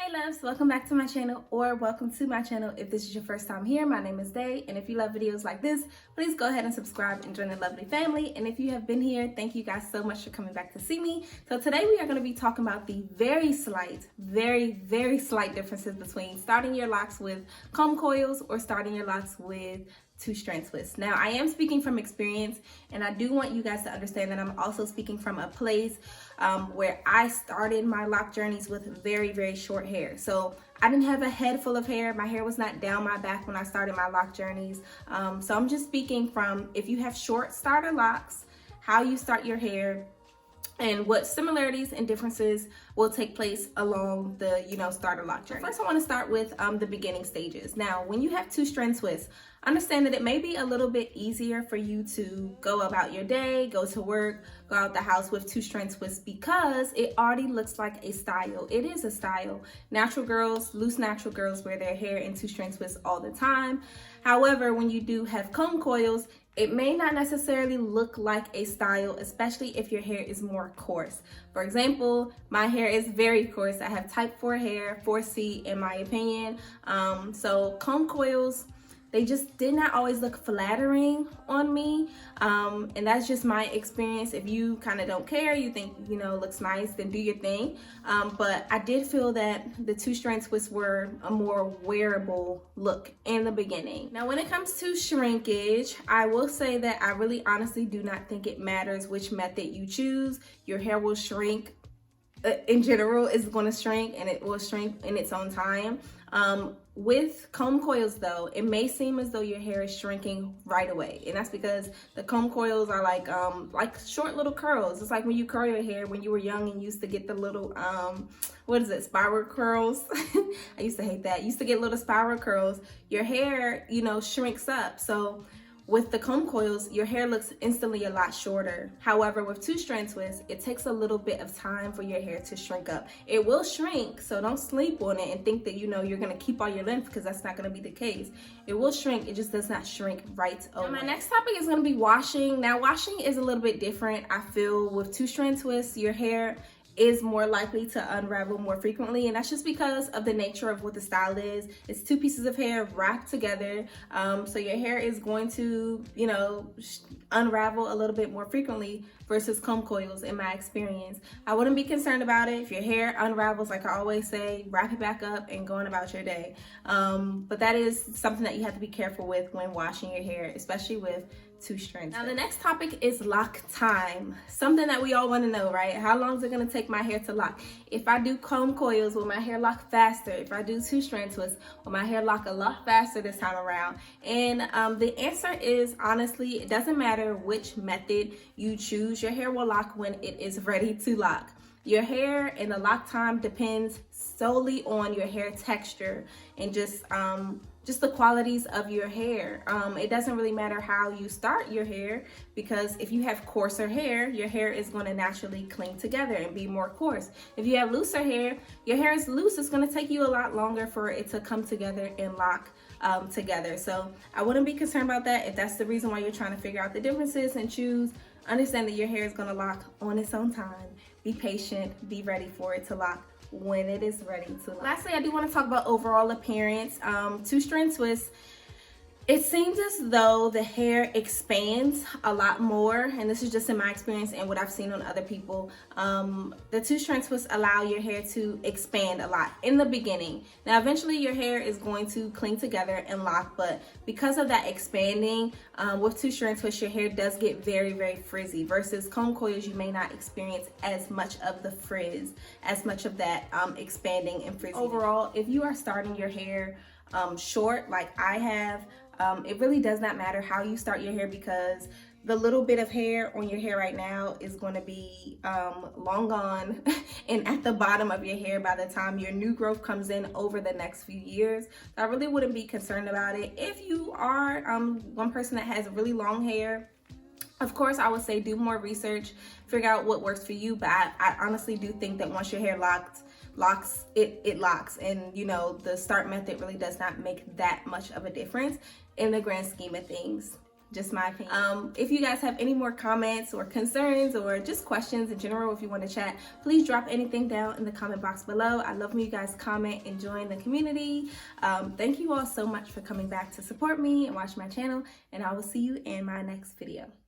Hey loves, welcome back to my channel, or welcome to my channel if this is your first time here. My name is Day, and if you love videos like this, please go ahead and subscribe and join the lovely family. And if you have been here, thank you guys so much for coming back to see me. So today we are going to be talking about the very slight differences between starting your locks with comb coils or starting your locks with two-strand twists. Now, I am speaking from experience, and I do want you guys to understand that I'm also speaking from a place where I started my lock journeys with very short hair. So I didn't have a head full of hair. My hair was not down my back when I started my lock journeys. So I'm just speaking from if you have short starter locks, how you start your hair, and what similarities and differences will take place along the starter lock journey. First, I want to start with the beginning stages. Now, when you have two-strand twists, understand that it may be a little bit easier for you to go about your day, go to work, go out the house with two-strand twists because it already looks like a style. It is a style. Natural girls, loose natural girls wear their hair in two-strand twists all the time. However, when you do have comb coils, it may not necessarily look like a style, especially if your hair is more coarse. For example, my hair is very coarse. I have type 4 hair, 4C in my opinion. So comb coils, they just did not always look flattering on me. And that's just my experience. If you kind of don't care, you think, looks nice, then do your thing. But I did feel that the two-strand twists were a more wearable look in the beginning. Now, when it comes to shrinkage, I will say that I really honestly do not think it matters which method you choose. Your hair will shrink. In general, it's going to shrink, and it will shrink in its own time. With comb coils though, it may seem as though your hair is shrinking right away, and that's because the comb coils are like short little curls. It's like when you curl your hair when you were young and used to get the little spiral curls. I used to hate that. Used to get little spiral curls. Your hair shrinks up. So with the comb coils, your hair looks instantly a lot shorter. However, with two-strand twists, it takes a little bit of time for your hair to shrink up. It will shrink, so don't sleep on it and think that you're gonna keep all your length, because that's not gonna be the case. It will shrink, it just does not shrink right away. Now, my next topic is gonna be washing. Now, washing is a little bit different. I feel with two-strand twists, your hair is more likely to unravel more frequently, and that's just because of the nature of what the style is. It's two pieces of hair wrapped together, so your hair is going to unravel a little bit more frequently versus comb coils in my experience. I wouldn't be concerned about it. If your hair unravels, like I always say, wrap it back up and go on about your day. But that is something that you have to be careful with when washing your hair, especially with two-strand. Now, the next topic is lock time. Something that we all want to know, right? How long is it going to take my hair to lock? If I do comb coils, will my hair lock faster? If I do two-strand twists, will my hair lock a lot faster this time around? And the answer is, honestly, it doesn't matter which method you choose. Your hair will lock when it is ready to lock. Your hair and the lock time depends solely on your hair texture and just the qualities of your hair. It doesn't really matter how you start your hair, because if you have coarser hair, your hair is going to naturally cling together and be more coarse. If you have looser hair, your hair is loose. It's going to take you a lot longer for it to come together and lock together. So I wouldn't be concerned about that. If that's the reason why you're trying to figure out the differences and choose, understand that your hair is going to lock on its own time. Be patient, be ready for it to lock when it is ready to lock. Lastly, I do want to talk about overall appearance. Two-strand twists, it seems as though the hair expands a lot more, and this is just in my experience and what I've seen on other people. The two-strand twists allow your hair to expand a lot in the beginning. Now, eventually your hair is going to cling together and lock, but because of that expanding, with two-strand twists, your hair does get very frizzy, versus comb coils, you may not experience as much of the frizz, as much of that expanding and frizzy. Overall, if you are starting your hair short like I have, it really does not matter how you start your hair, because the little bit of hair on your hair right now is going to be long gone and at the bottom of your hair by the time your new growth comes in over the next few years. So I really wouldn't be concerned about it. If you are one person that has really long hair, of course, I would say do more research, figure out what works for you. But I honestly do think that once your hair locks, it locks, and the start method really does not make that much of a difference in the grand scheme of things. just my opinion. If you guys have any more comments or concerns or just questions in general, if you want to chat, please drop anything down in the comment box below. I love when you guys comment and join the community. Thank you all so much for coming back to support me and watch my channel, and I will see you in my next video.